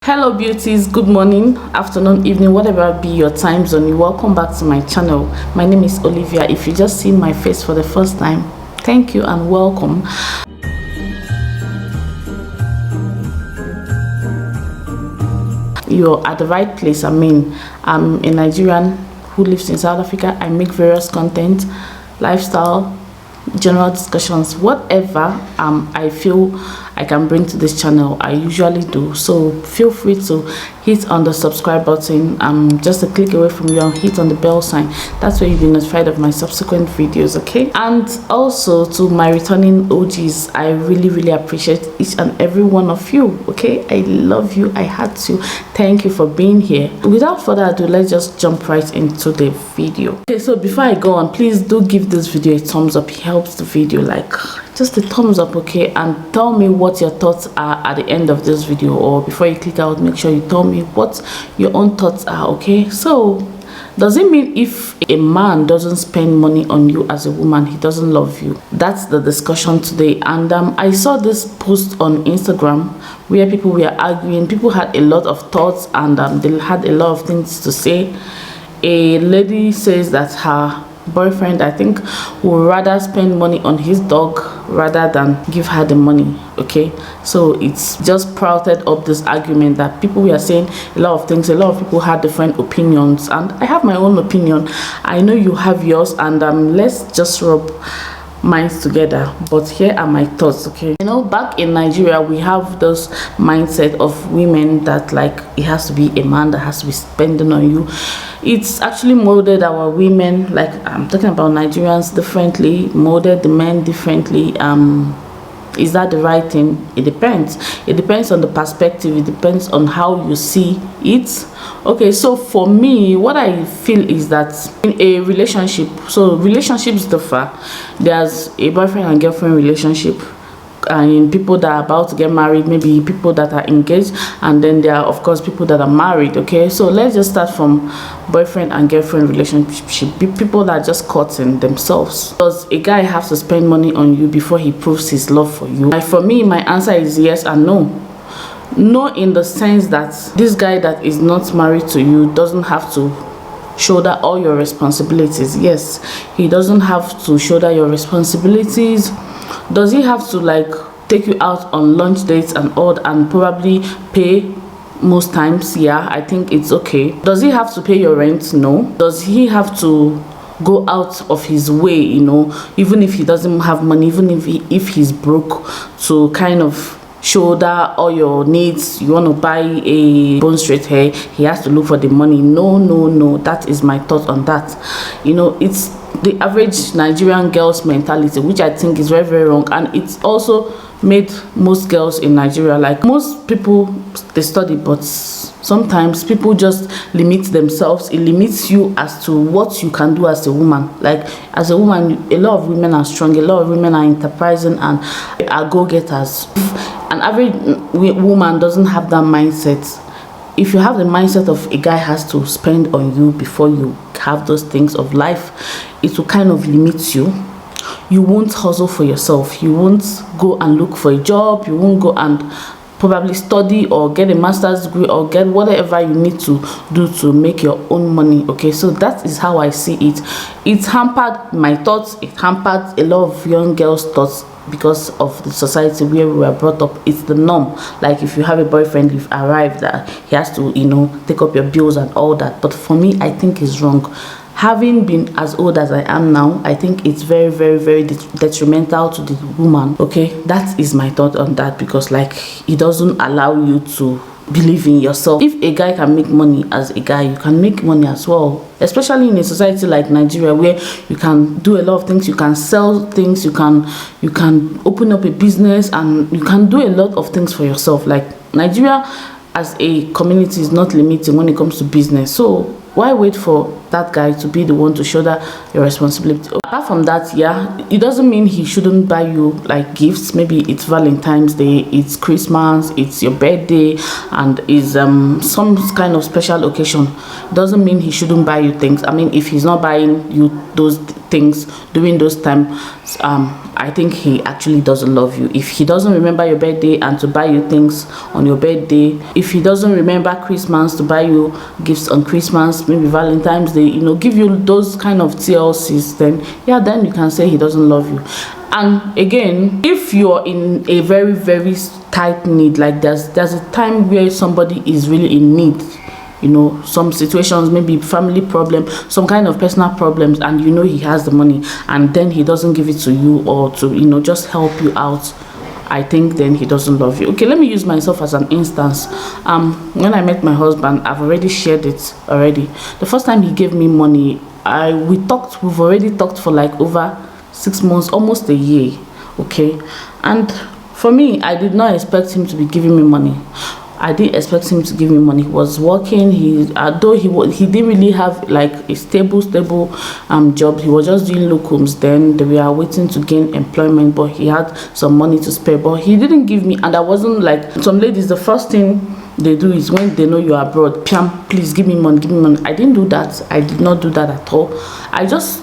Hello beauties, good morning, afternoon, evening, whatever be your time zone. You're welcome back to my channel. My name is Olivia. If you just seen my face for the first time, thank you and welcome. You're at the right place. I'm a Nigerian who lives in South Africa. I make various content, lifestyle, general discussions, whatever I feel I can bring to this channel, I usually do. So feel free to hit on the subscribe button. Just a click away from you, and hit on the bell sign. That's where you'll be notified of my subsequent videos, okay? And also to my returning OGs, I really appreciate each and every one of you, okay? I love you. I had to thank you for being here. Without further ado, let's just jump right into the video. Okay, so before I go on, please do give this video a thumbs up. It helps the video, like just a thumbs up, okay? And tell me what your thoughts are at the end of this video, or before you click out, make sure you tell me what your own thoughts are, okay? So does it mean if a man doesn't spend money on you as a woman, he doesn't love you? That's the discussion today. And I saw this post on Instagram where people were arguing. People had a lot of thoughts, and they had a lot of things to say. A lady says that her boyfriend, I think, would rather spend money on his dog rather than give her the money, okay? So it's just sprouted up this argument that people were saying a lot of things. A lot of people had different opinions, and I have my own opinion. I know you have yours, and let's just rub minds together. But here are my thoughts, okay? You know, back in Nigeria, we have this mindset of women that, like, it has to be a man that has to be spending on you. It's actually molded our women, like I'm talking about Nigerians, differently, molded the men differently. Is that the right thing? It depends. It depends on the perspective. It depends on how you see it. Okay, so for me, what I feel is that in a relationship, so relationships differ. There's a boyfriend and girlfriend relationship, and people that are about to get married, maybe people that are engaged, and then there are of course people that are married, okay? So let's just start from boyfriend and girlfriend relationship. People that are just courting themselves. Does a guy have to spend money on you before he proves his love for you? Like, for me, my answer is yes and no. No, in the sense that this guy that is not married to you doesn't have to shoulder all your responsibilities. Yes, he doesn't have to shoulder your responsibilities. Does he have to, like, take you out on lunch dates and all, and probably pay most times? Yeah, I think it's okay. Does he have to pay your rent? No. Does he have to go out of his way, you know, even if he doesn't have money, even if he's broke, to kind of shoulder all your needs? You want to buy a bone straight hair, he has to look for the money? No. That is my thought on that. You know, it's the average Nigerian girl's mentality, which I think is very wrong, and it's also made most girls in Nigeria, like, most people, they study, but sometimes people just limit themselves. It limits you as to what you can do as a woman. Like, as a woman, a lot of women are strong, a lot of women are enterprising and are go-getters. An average woman doesn't have that mindset. If you have the mindset of a guy has to spend on you before you have those things of life, it will kind of limit you. You won't hustle for yourself. You won't go and look for a job. You won't go and probably study or get a master's degree or get whatever you need to do to make your own money, okay? So that is how I see it. It hampered my thoughts. It hampered a lot of young girls' thoughts, because of the society where we were brought up. It's the norm. Like, if you have a boyfriend, you've arrived that he has to, you know, take up your bills and all that. But for me, I think it's wrong. Having been as old as I am now, I think it's very detrimental to the woman, okay? That is my thought on that, because, like, it doesn't allow you to believe in yourself. If a guy can make money as a guy, you can make money as well, especially in a society like Nigeria, where you can do a lot of things. You can sell things, you can open up a business, and you can do a lot of things for yourself. Like, Nigeria as a community is not limiting when it comes to business. So why wait for that guy to be the one to shoulder your responsibility. Apart from that, yeah, it doesn't mean he shouldn't buy you like gifts. Maybe it's Valentine's Day, it's Christmas, it's your birthday, and is some kind of special occasion. It doesn't mean he shouldn't buy you things. I mean, if he's not buying you those things during those times, I think he actually doesn't love you. If he doesn't remember your birthday and to buy you things on your birthday, if he doesn't remember Christmas to buy you gifts on Christmas, maybe Valentine's Day, you know, give you those kind of TLCs, then yeah, then you can say he doesn't love you. And again, if you're in a very, very tight need, like there's a time where somebody is really in need, you know, some situations, maybe family problem, some kind of personal problems, and you know he has the money, and then he doesn't give it to you, or to, you know, just help you out, I think then he doesn't love you. Okay, let me use myself as an instance. When I met my husband, I've already shared it already. The first time he gave me money, we've already talked for like over 6 months, almost a year. Okay, and for me, I did not expect him to be giving me money. I didn't expect him to give me money. He was working. Although he didn't really have like a stable job. He was just doing locums. Then they were waiting to gain employment, but he had some money to spare. But he didn't give me, and I wasn't like some ladies. The first thing they do is when they know you're abroad, Piam, please give me money, give me money. I didn't do that. I did not do that at all. I just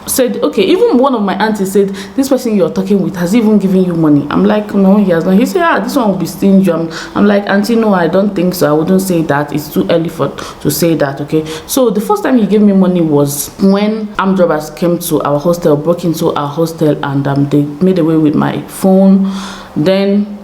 said, okay. Even one of my aunties said, this person you're talking with has even given you money. I'm like, no, he has not. He said, this one will be stingy. I'm like, auntie, no, I don't think so. I wouldn't say that. It's too early to say that. Okay, so the first time he gave me money was when armed robbers came to our hostel, broke into our hostel, and they made away with my phone. Then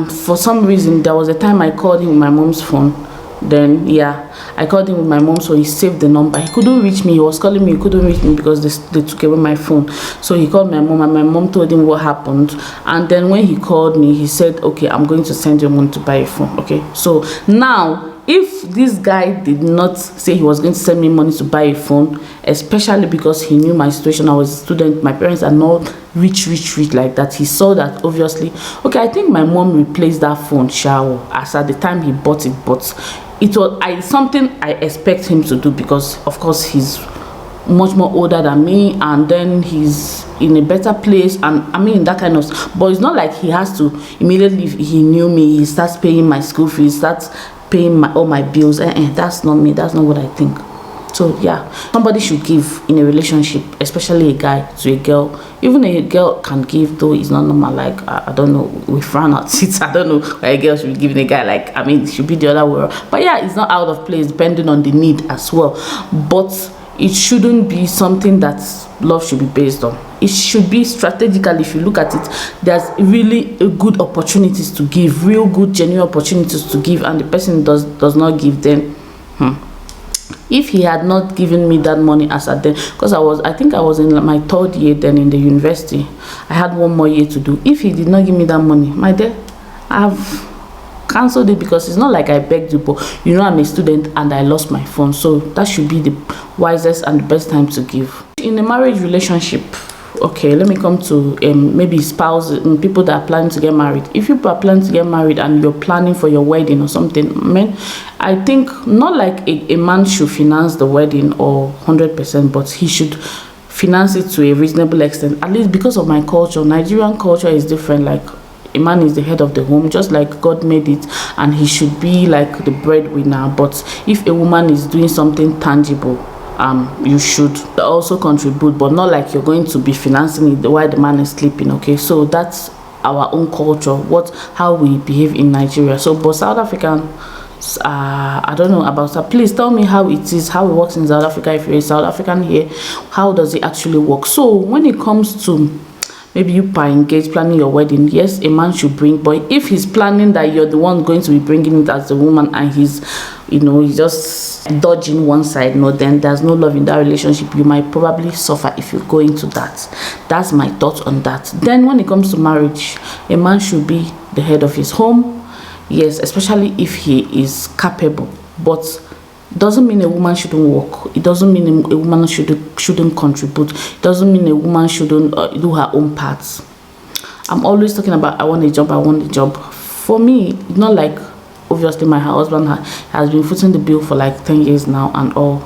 for some reason there was a time I called him with my mom's phone. Then yeah, I called him with my mom, so he saved the number. He couldn't reach me. He was calling me, he couldn't reach me because they took away my phone. So he called my mom, and my mom told him what happened. And then when he called me, he said, okay, I'm going to send you money to buy a phone. Okay, so now if this guy did not say he was going to send me money to buy a phone, especially because he knew my situation, I was a student, my parents are not rich like that, he saw that obviously, okay, I think my mom replaced that phone shower as at the time he bought it, but it was something I expect him to do, because of course he's much more older than me, and then he's in a better place, and I mean that kind of, but it's not like he has to immediately, he knew me, he starts paying my school fees, starts paying all my bills. That's not me. That's not what I think. So yeah, somebody should give in a relationship, especially a guy to a girl. Even a girl can give, though it's not normal. Like I don't know, we frown at it. I don't know why a girl should be giving a guy, like, I mean, it should be the other way. But yeah, it's not out of place depending on the need as well. But it shouldn't be something that love should be based on. It should be strategically. If you look at it, there's really a good opportunities to give, real good genuine opportunities to give, and the person does not give, then if he had not given me that money as at then, because I think I was in my 3rd year then in the university, I had 1 more year to do. If he did not give me that money, my dear, I've cancelled it, because it's not like I begged you, but you know I'm a student and I lost my phone. So that should be the wisest and the best time to give. In a marriage relationship, okay, let me come to maybe spouses, people that are planning to get married. If you are planning to get married and you're planning for your wedding or something, I think not like a man should finance the wedding or 100%, but he should finance it to a reasonable extent. At least because of my culture, Nigerian culture is different. Like, a man is the head of the home, just like God made it, and he should be like the breadwinner. But if a woman is doing something tangible, you should also contribute, but not like you're going to be financing it while the man is sleeping. Okay, so that's our own culture, how we behave in Nigeria. So but South African, I don't know about that. Please tell me how it is, how it works in South Africa. If you're a South African here, how does it actually work? So when it comes to maybe you are engaged, planning your wedding, yes, a man should bring, but if he's planning that you're the one going to be bringing it as the woman, and he's just dodging one side, no, then there's no love in that relationship. You might probably suffer if you go into that. That's my thoughts on that. Then when it comes to marriage, a man should be the head of his home, yes, especially if he is capable, but doesn't mean a woman shouldn't work. It doesn't mean a woman shouldn't contribute. It doesn't mean a woman shouldn't do her own parts. I'm always talking about I want a job. For me, it's not like, obviously my husband has been footing the bill for like 10 years now and all,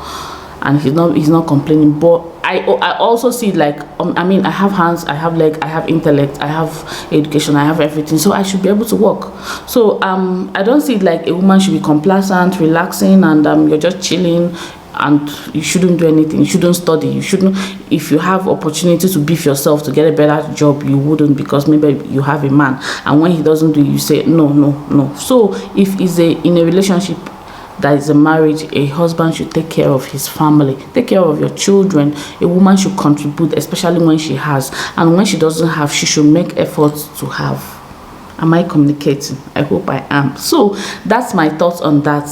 and he's not complaining, but I also see it like, I mean, I have hands, I have leg, I have intellect, I have education, I have everything, so I should be able to work. So I don't see it like a woman should be complacent, relaxing, and you're just chilling and you shouldn't do anything, you shouldn't study, you shouldn't, if you have opportunity to beef yourself to get a better job, you wouldn't, because maybe you have a man, and when he doesn't do it, you say no, no, no. So if it's in a relationship that is a marriage, a husband should take care of his family, take care of your children. A woman should contribute, especially when she has, and when she doesn't have, she should make efforts to have. Am I communicating? I hope I am. So that's my thoughts on that.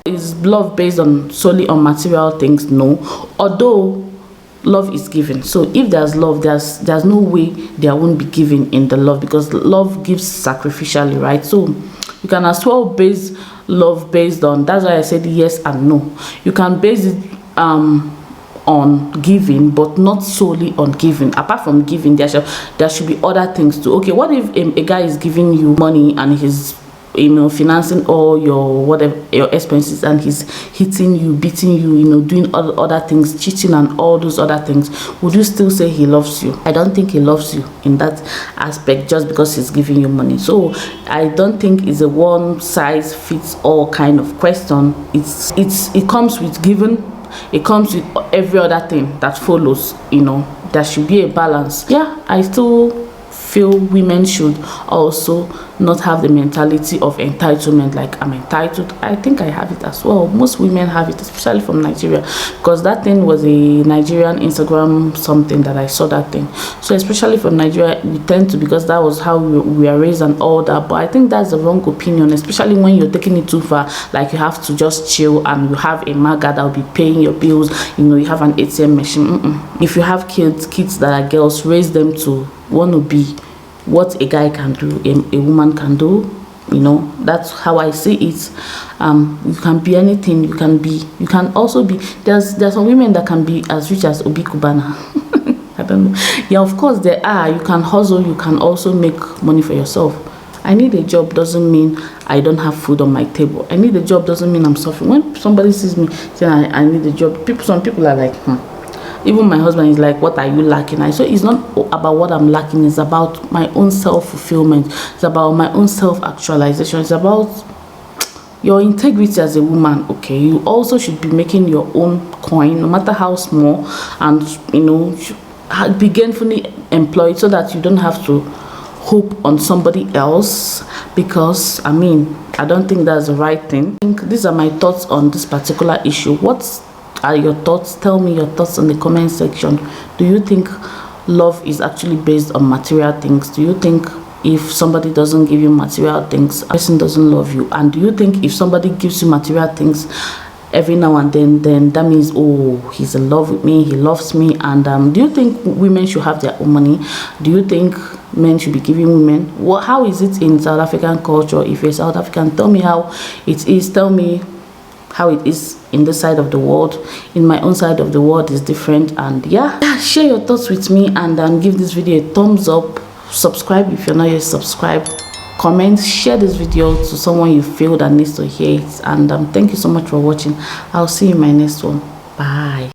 Is love based on solely on material things? No, although love is given. So if there's love, there's no way there won't be giving in the love, because love gives sacrificially, right? So you can as well base love based on, that's why I said yes and no. You can base it on giving, but not solely on giving. Apart from giving, there should be other things too. Okay, what if a guy is giving you money and he's, you know, financing all your whatever your expenses, and he's hitting you, beating you, you know, doing other things, cheating and all those other things? Would you still say he loves you? I don't think he loves you in that aspect just because he's giving you money. So I don't think it's a one size fits all kind of question. It comes with giving, it comes with every other thing that follows, you know. There should be a balance. Yeah, I still feel women should also not have the mentality of entitlement, like I'm entitled. I think I have it as well. Most women have it, especially from Nigeria, because that thing was a Nigerian Instagram something that I saw that thing. So especially from Nigeria, we tend to, because that was how we are raised and all that. But I think that's the wrong opinion, especially when you're taking it too far. Like you have to just chill and you have a maga that will be paying your bills, you know, you have an ATM machine. If you have kids that are girls, raise them to want to be what a guy can do, a woman can do. You know, that's how I see it. You can be anything. You can also be, there's some women that can be as rich as Obi Kubana. I don't know. Yeah, of course there are. You can hustle, you can also make money for yourself. I need a job doesn't mean I don't have food on my table. I need a job doesn't mean I'm suffering. When somebody sees me saying I need a job, some people are like, even my husband is like, what are you lacking? So it's not about what I'm lacking, it's about my own self-fulfillment, it's about my own self-actualization, it's about your integrity as a woman. Okay, you also should be making your own coin, no matter how small, and you know, be gainfully employed so that you don't have to hope on somebody else, because I mean, I don't think that's the right thing. I think these are my thoughts on this particular issue. What are your thoughts? Tell me your thoughts in the comment section. Do you think love is actually based on material things? Do you think if somebody doesn't give you material things, a person doesn't love you? And do you think if somebody gives you material things every now and then that means, oh, he's in love with me, he loves me? And do you think women should have their own money? Do you think men should be giving women? How is it in South African culture? If you're South African, tell me how it is. Tell me how it is in this side of the world. In my own side of the world is different. And yeah, share your thoughts with me, and give this video a thumbs up. Subscribe if you're not yet subscribed. Comment, share this video to someone you feel that needs to hear it. And thank you so much for watching. I'll see you in my next one. Bye.